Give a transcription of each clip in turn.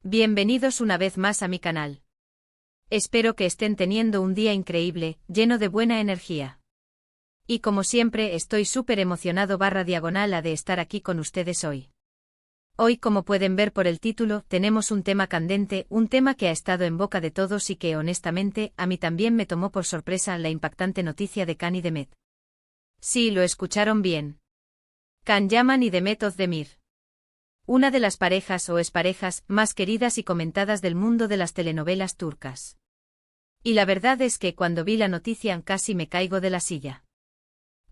Bienvenidos una vez más a mi canal. Espero que estén teniendo un día increíble, lleno de buena energía. Y como siempre estoy súper emocionado /diagonal de estar aquí con ustedes hoy. Hoy, como pueden ver por el título, tenemos un tema candente, un tema que ha estado en boca de todos y que honestamente a mí también me tomó por sorpresa la impactante noticia de Can y Demet. Sí, lo escucharon bien. Can Yaman y Demet Özdemir. Una de las parejas o exparejas más queridas y comentadas del mundo de las telenovelas turcas. Y la verdad es que cuando vi la noticia casi me caigo de la silla.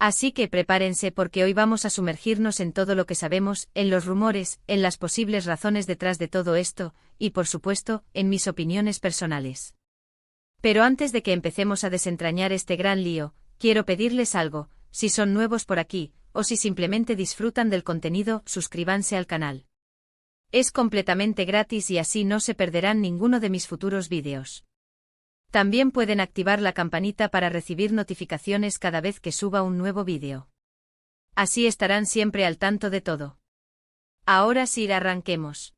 Así que prepárense porque hoy vamos a sumergirnos en todo lo que sabemos, en los rumores, en las posibles razones detrás de todo esto, y por supuesto, en mis opiniones personales. Pero antes de que empecemos a desentrañar este gran lío, quiero pedirles algo: si son nuevos por aquí, o si simplemente disfrutan del contenido, suscríbanse al canal. Es completamente gratis y así no se perderán ninguno de mis futuros vídeos. También pueden activar la campanita para recibir notificaciones cada vez que suba un nuevo vídeo. Así estarán siempre al tanto de todo. Ahora sí, arranquemos.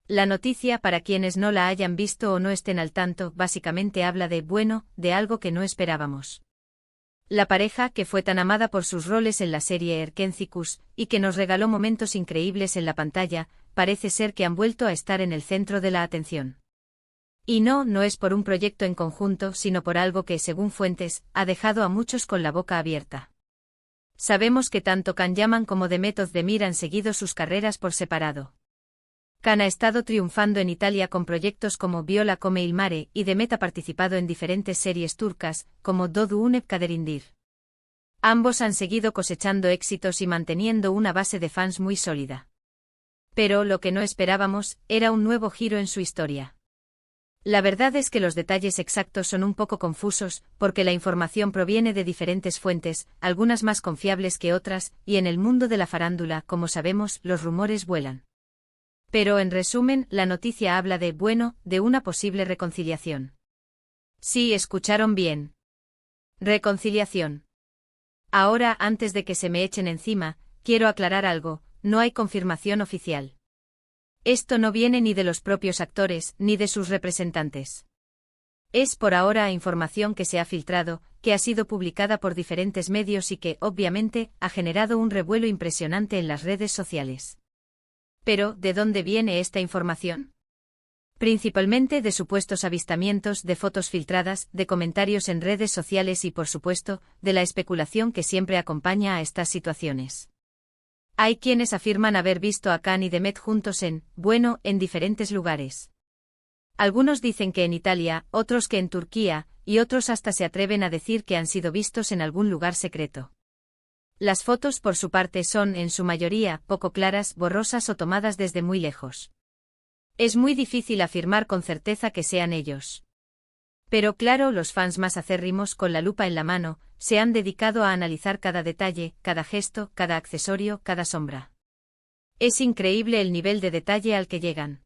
La noticia, para quienes no la hayan visto o no estén al tanto, básicamente habla de algo que no esperábamos. La pareja, que fue tan amada por sus roles en la serie Erkencikus, y que nos regaló momentos increíbles en la pantalla, parece ser que han vuelto a estar en el centro de la atención. Y no es por un proyecto en conjunto, sino por algo que, según fuentes, ha dejado a muchos con la boca abierta. Sabemos que tanto Can Yaman como Demet Özdemir han seguido sus carreras por separado. Can ha estado triunfando en Italia con proyectos como Viola come il mare, y Demet ha participado en diferentes series turcas, como Doğu Unep Kaderindir. Ambos han seguido cosechando éxitos y manteniendo una base de fans muy sólida. Pero lo que no esperábamos era un nuevo giro en su historia. La verdad es que los detalles exactos son un poco confusos, porque la información proviene de diferentes fuentes, algunas más confiables que otras, y en el mundo de la farándula, como sabemos, los rumores vuelan. Pero en resumen, la noticia habla de una posible reconciliación. Sí, escucharon bien. Reconciliación. Ahora, antes de que se me echen encima, quiero aclarar algo: no hay confirmación oficial. Esto no viene ni de los propios actores, ni de sus representantes. Es por ahora información que se ha filtrado, que ha sido publicada por diferentes medios y que, obviamente, ha generado un revuelo impresionante en las redes sociales. Pero, ¿de dónde viene esta información? Principalmente de supuestos avistamientos, de fotos filtradas, de comentarios en redes sociales y, por supuesto, de la especulación que siempre acompaña a estas situaciones. Hay quienes afirman haber visto a Can y Demet juntos en diferentes lugares. Algunos dicen que en Italia, otros que en Turquía, y otros hasta se atreven a decir que han sido vistos en algún lugar secreto. Las fotos, por su parte, son, en su mayoría, poco claras, borrosas o tomadas desde muy lejos. Es muy difícil afirmar con certeza que sean ellos. Pero claro, los fans más acérrimos, con la lupa en la mano, se han dedicado a analizar cada detalle, cada gesto, cada accesorio, cada sombra. Es increíble el nivel de detalle al que llegan.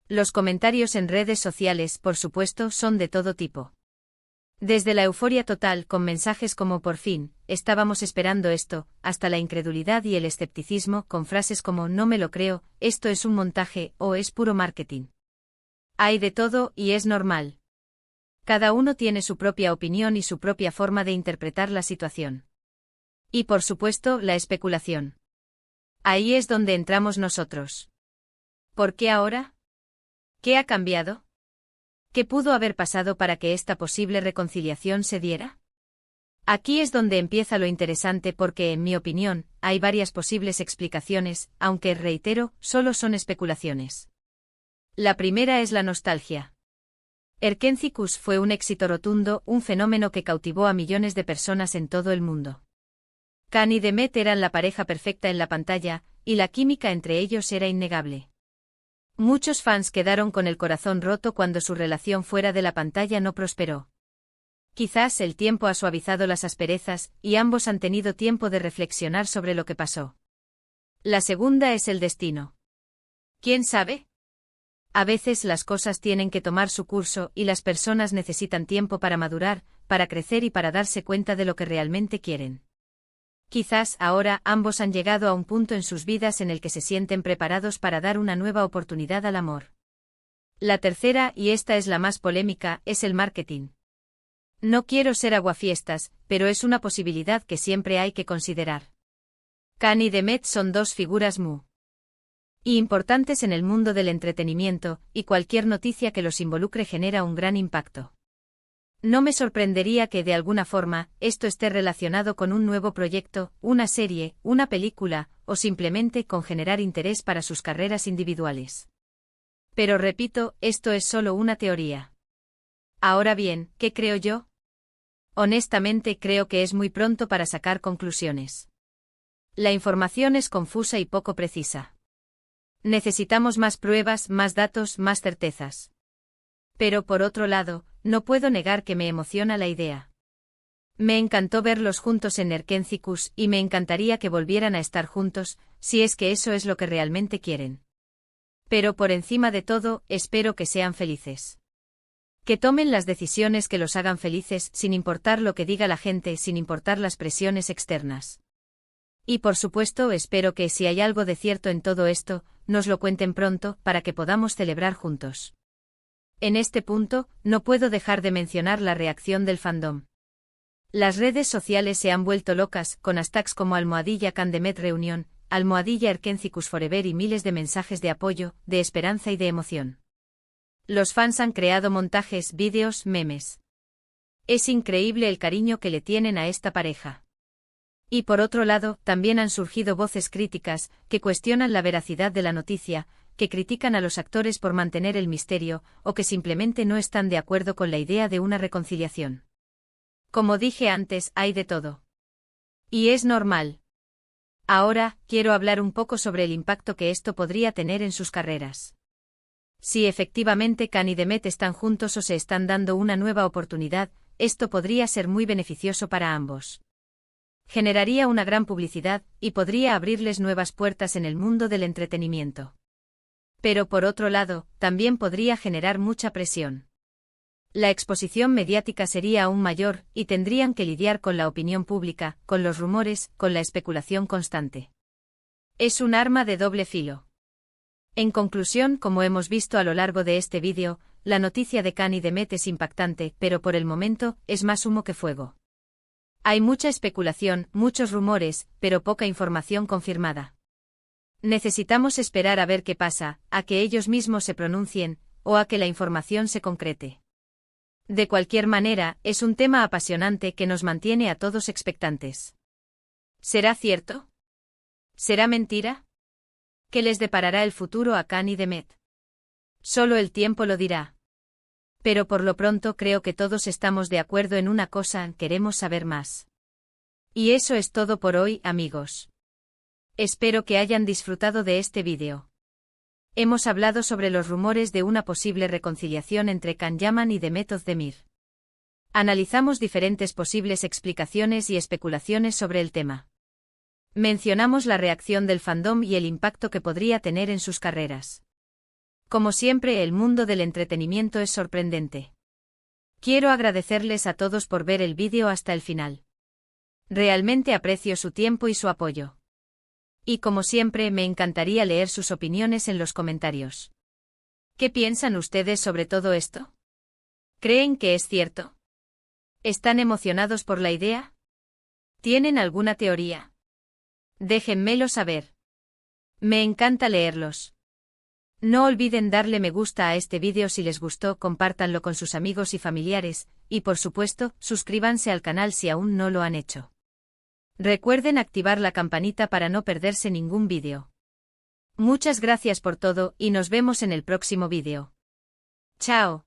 Los comentarios en redes sociales, por supuesto, son de todo tipo. Desde la euforia total, con mensajes como "por fin, estábamos esperando esto", hasta la incredulidad y el escepticismo, con frases como "no me lo creo, esto es un montaje" o "es puro marketing". Hay de todo, y es normal. Cada uno tiene su propia opinión y su propia forma de interpretar la situación. Y por supuesto, la especulación. Ahí es donde entramos nosotros. ¿Por qué ahora? ¿Qué ha cambiado? ¿Qué pudo haber pasado para que esta posible reconciliación se diera? Aquí es donde empieza lo interesante porque, en mi opinión, hay varias posibles explicaciones, aunque, reitero, solo son especulaciones. La primera es la nostalgia. Erkencikus fue un éxito rotundo, un fenómeno que cautivó a millones de personas en todo el mundo. Can y Demet eran la pareja perfecta en la pantalla, y la química entre ellos era innegable. Muchos fans quedaron con el corazón roto cuando su relación fuera de la pantalla no prosperó. Quizás el tiempo ha suavizado las asperezas, y ambos han tenido tiempo de reflexionar sobre lo que pasó. La segunda es el destino. ¿Quién sabe? A veces las cosas tienen que tomar su curso y las personas necesitan tiempo para madurar, para crecer y para darse cuenta de lo que realmente quieren. Quizás ahora ambos han llegado a un punto en sus vidas en el que se sienten preparados para dar una nueva oportunidad al amor. La tercera, y esta es la más polémica, es el marketing. No quiero ser aguafiestas, pero es una posibilidad que siempre hay que considerar. Khan y Demet son dos figuras muy importantes en el mundo del entretenimiento, y cualquier noticia que los involucre genera un gran impacto. No me sorprendería que, de alguna forma, esto esté relacionado con un nuevo proyecto, una serie, una película, o simplemente con generar interés para sus carreras individuales. Pero repito, esto es solo una teoría. Ahora bien, ¿qué creo yo? Honestamente creo que es muy pronto para sacar conclusiones. La información es confusa y poco precisa. Necesitamos más pruebas, más datos, más certezas. Pero por otro lado, no puedo negar que me emociona la idea. Me encantó verlos juntos en Erkentzikos y me encantaría que volvieran a estar juntos, si es que eso es lo que realmente quieren. Pero por encima de todo, espero que sean felices. Que tomen las decisiones que los hagan felices sin importar lo que diga la gente, sin importar las presiones externas. Y por supuesto espero que si hay algo de cierto en todo esto, nos lo cuenten pronto para que podamos celebrar juntos. En este punto, no puedo dejar de mencionar la reacción del fandom. Las redes sociales se han vuelto locas, con hashtags como #KhanDemet Reunión, #Erkentzikos Forever y miles de mensajes de apoyo, de esperanza y de emoción. Los fans han creado montajes, vídeos, memes. Es increíble el cariño que le tienen a esta pareja. Y por otro lado, también han surgido voces críticas, que cuestionan la veracidad de la noticia, que critican a los actores por mantener el misterio, o que simplemente no están de acuerdo con la idea de una reconciliación. Como dije antes, hay de todo. Y es normal. Ahora, quiero hablar un poco sobre el impacto que esto podría tener en sus carreras. Si efectivamente Khan y Demet están juntos o se están dando una nueva oportunidad, esto podría ser muy beneficioso para ambos. Generaría una gran publicidad, y podría abrirles nuevas puertas en el mundo del entretenimiento. Pero por otro lado, también podría generar mucha presión. La exposición mediática sería aún mayor, y tendrían que lidiar con la opinión pública, con los rumores, con la especulación constante. Es un arma de doble filo. En conclusión, como hemos visto a lo largo de este vídeo, la noticia de Khan y Demet es impactante, pero por el momento, es más humo que fuego. Hay mucha especulación, muchos rumores, pero poca información confirmada. Necesitamos esperar a ver qué pasa, a que ellos mismos se pronuncien, o a que la información se concrete. De cualquier manera, es un tema apasionante que nos mantiene a todos expectantes. ¿Será cierto? ¿Será mentira? ¿Qué les deparará el futuro a Khan y Demet? Solo el tiempo lo dirá. Pero por lo pronto creo que todos estamos de acuerdo en una cosa: queremos saber más. Y eso es todo por hoy, amigos. Espero que hayan disfrutado de este vídeo. Hemos hablado sobre los rumores de una posible reconciliación entre Khan Yaman y Demet Özdemir. Analizamos diferentes posibles explicaciones y especulaciones sobre el tema. Mencionamos la reacción del fandom y el impacto que podría tener en sus carreras. Como siempre, el mundo del entretenimiento es sorprendente. Quiero agradecerles a todos por ver el vídeo hasta el final. Realmente aprecio su tiempo y su apoyo. Y como siempre, me encantaría leer sus opiniones en los comentarios. ¿Qué piensan ustedes sobre todo esto? ¿Creen que es cierto? ¿Están emocionados por la idea? ¿Tienen alguna teoría? Déjenmelo saber. Me encanta leerlos. No olviden darle me gusta a este vídeo si les gustó, compártanlo con sus amigos y familiares, y por supuesto, suscríbanse al canal si aún no lo han hecho. Recuerden activar la campanita para no perderse ningún vídeo. Muchas gracias por todo y nos vemos en el próximo vídeo. Chao.